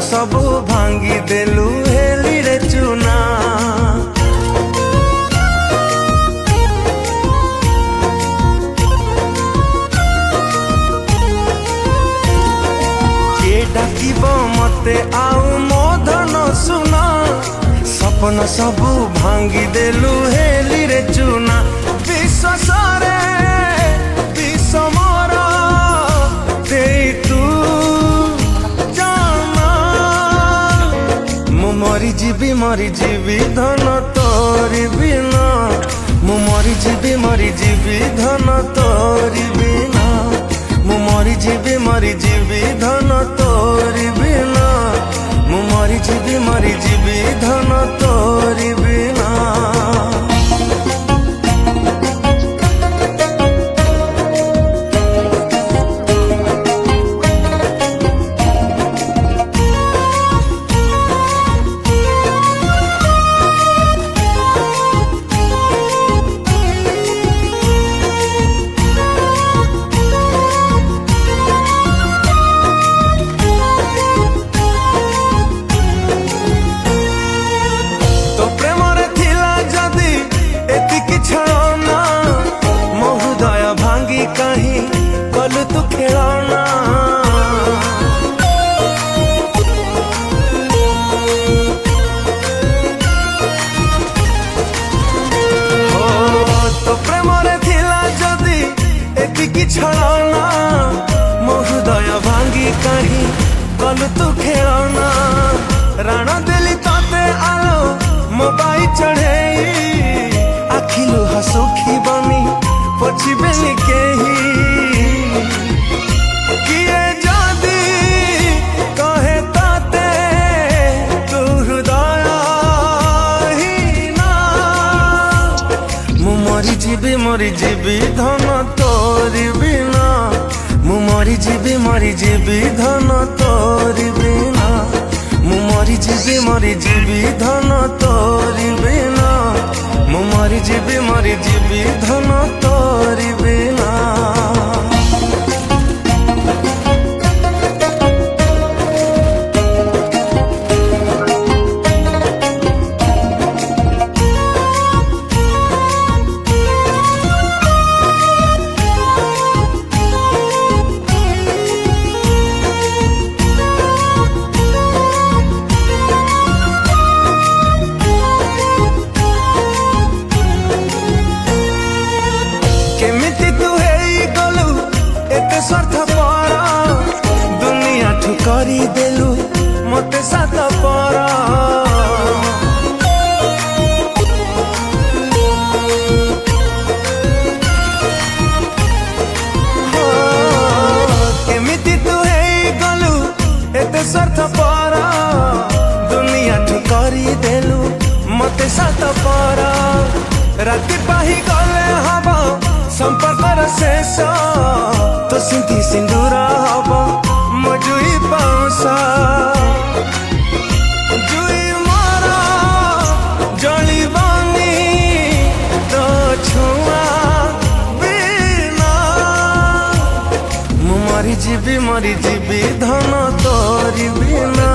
सबू भांगी देलु हेली रे चुना। किए डाकिब मते आउ मो धन सुना, सपन सबू भांगी देलु हेली रे चुना। विश्वास रे विष मोर देई तू जाना, मु मरी जीवी धन तोरी बिना, मु मरी जीवी धन तोरी बिना, मु मरी जीवी धन तोरी बिना, मु मरी जीवी धन तोरी बिना। कहीं कल तू खेलना, तो प्रेम रे थिला जदी एतिकी छलना, मो हृदय भांगी कहीं कल तू खेलना। राण देली ताते आलो मोबाइल चढ़ेई, आखिलु हसुखी बनी पछिबेनी केही। किए जदी कहे ताते तू हृदय ही ना, मु मरी जीवी धन तोरी बिना, मु मरी जीवी धन तोरी बिना, मु मरी जीवी धन तोरी बिना, मु मरी जीवी धन तोरी बिना। केमिति तू हेई गलु एते स्वार्थ पर, दुनिया ठु करी देलु मते साथ पर। केमिति तू हेई गलु एते स्वार्थ पर, दुनिया ठु करी देलु मते साथ पर। राति पाही गले हब संपर्कर शेष, तो सिंधी सिंदूर हब मजुई पाउसा। जुई मोर जलिबानी तो छुआ बिना, मु मरी जीवी धन तोरी बिना,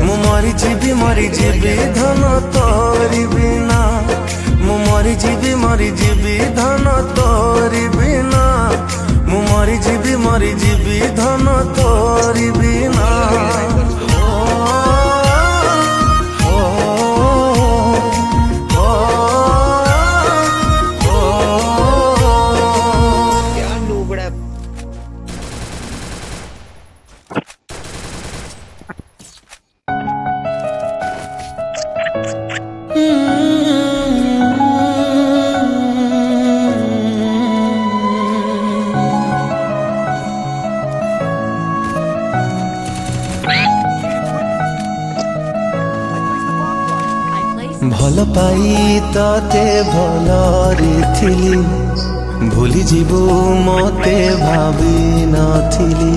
मु मरी जीवी धन तोरी बिना, मु मरी जीवी धन तोरी बिना, मु मरी जीवी धन तोरी बिना। भल पाई तते भलरे थिली, भूली जीवु मते भावी नथिली।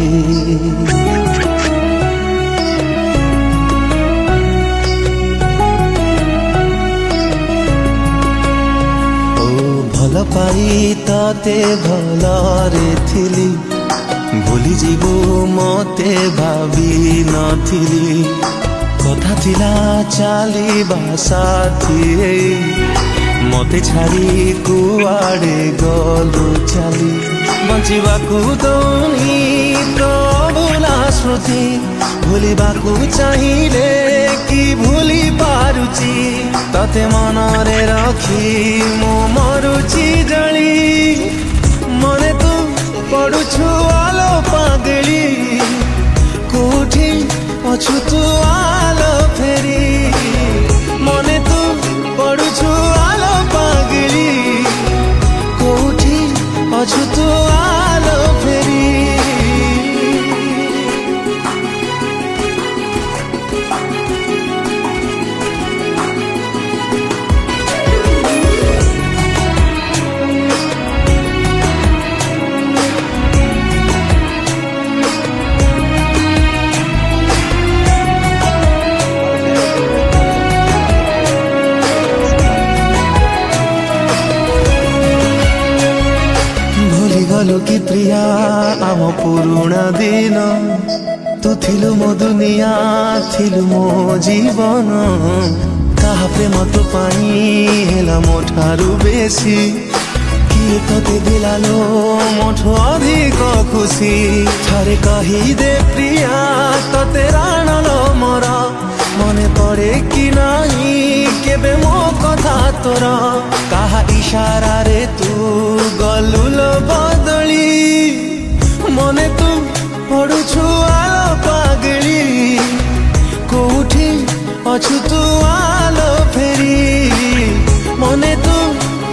ओ भल पाई तते भलरे थिली, भूली जीवु मते भावी नथिली कथा थिला चालिबा साथी मते छाड़ी कुआड़े गलु चाली बंचिबाकू दौनी तो भूला स्मृति भूलिबाकू चाहिए कि भूली पारुची तते मनरे रखी मो मरुची जली मने तू पड़ुछु आलो पागली कोठी अछु तू आलो फेरी मने तू पड़ुछु आलो पागली कोठी अछु तू आलो फेरी गलु कि प्रिया आम पुरुणा दिन तू थिलु मो दुनिया थिलु मो जीवन कहा प्रेम तो पाई हेला मो ठारु बेसी किए तते दिलालो मोठो अधिक खुशी थारे कही दे प्रिया तते राणलो मोर मने पड़े कि नाही केबे मो कथा तोर कहा इशारा रे तू गलुलो बदली मने तू पड़ुछु आलो पागली कोठी अछु तू आलो फेरी मने तू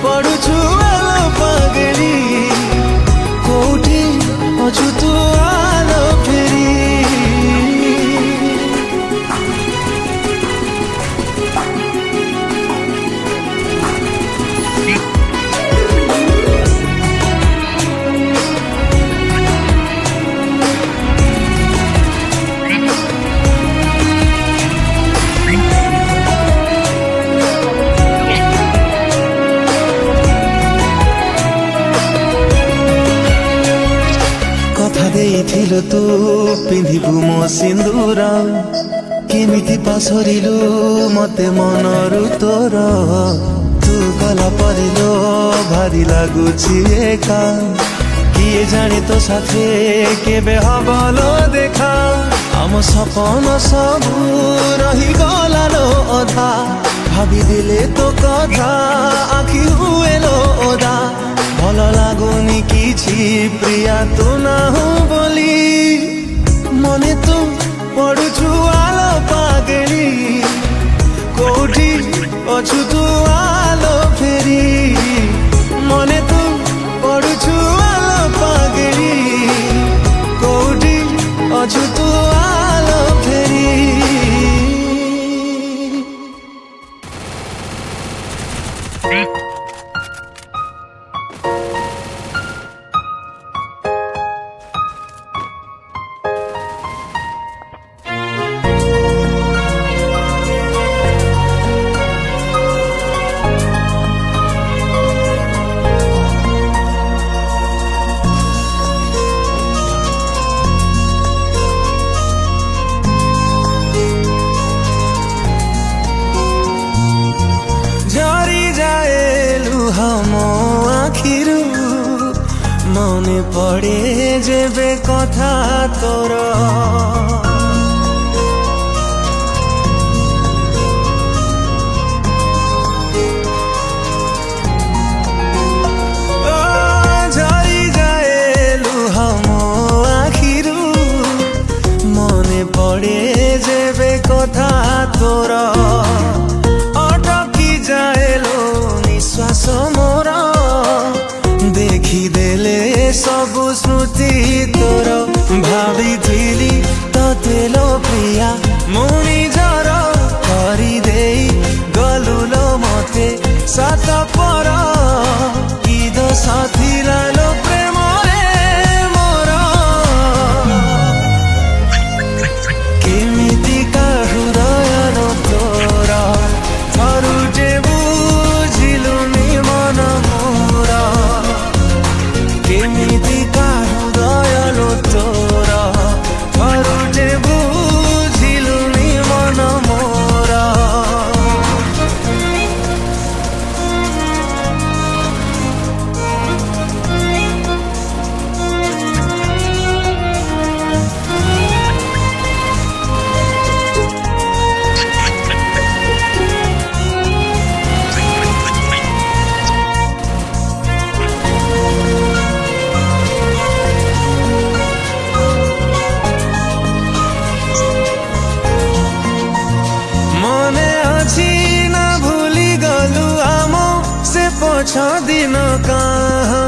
पड़ुछु आलो पागली कोठी अछु तू आलो फेरी देइथिलु तू पिंधिबु मो सिंदूर केमिति पासरिलु मते मनरु तोर तू गला परिलो भारी लागुछि एका किए जाने तो साथे केबे हबलो देखा आम सपन सबु रही गलालो अधा भाबी दिले तो कथा आखि हुएलो ओदा भल लागुनी किछि प्रिया तू ना हो बोली मने तू पड़ुछु आलो पागली कोठी अछु तू आलो फेरी मने तू पड़ुछु आलो पागली कोठी अछु तू आलो फेरी मने पड़े जेबे कथा तोर झरी जाए लुह मो आखिरु मने पड़े जेबे कथा तोर अटकी जाए लो निश्वास मोर देखी देले सबु स्मृति तोर भावी थिली तते लो प्रिया मुनि जर करी देई गलुलो मते सात पर कि दोष थिला लो प्रेम रे मोर केमिति का हृदय रो 6 दिन कहाँ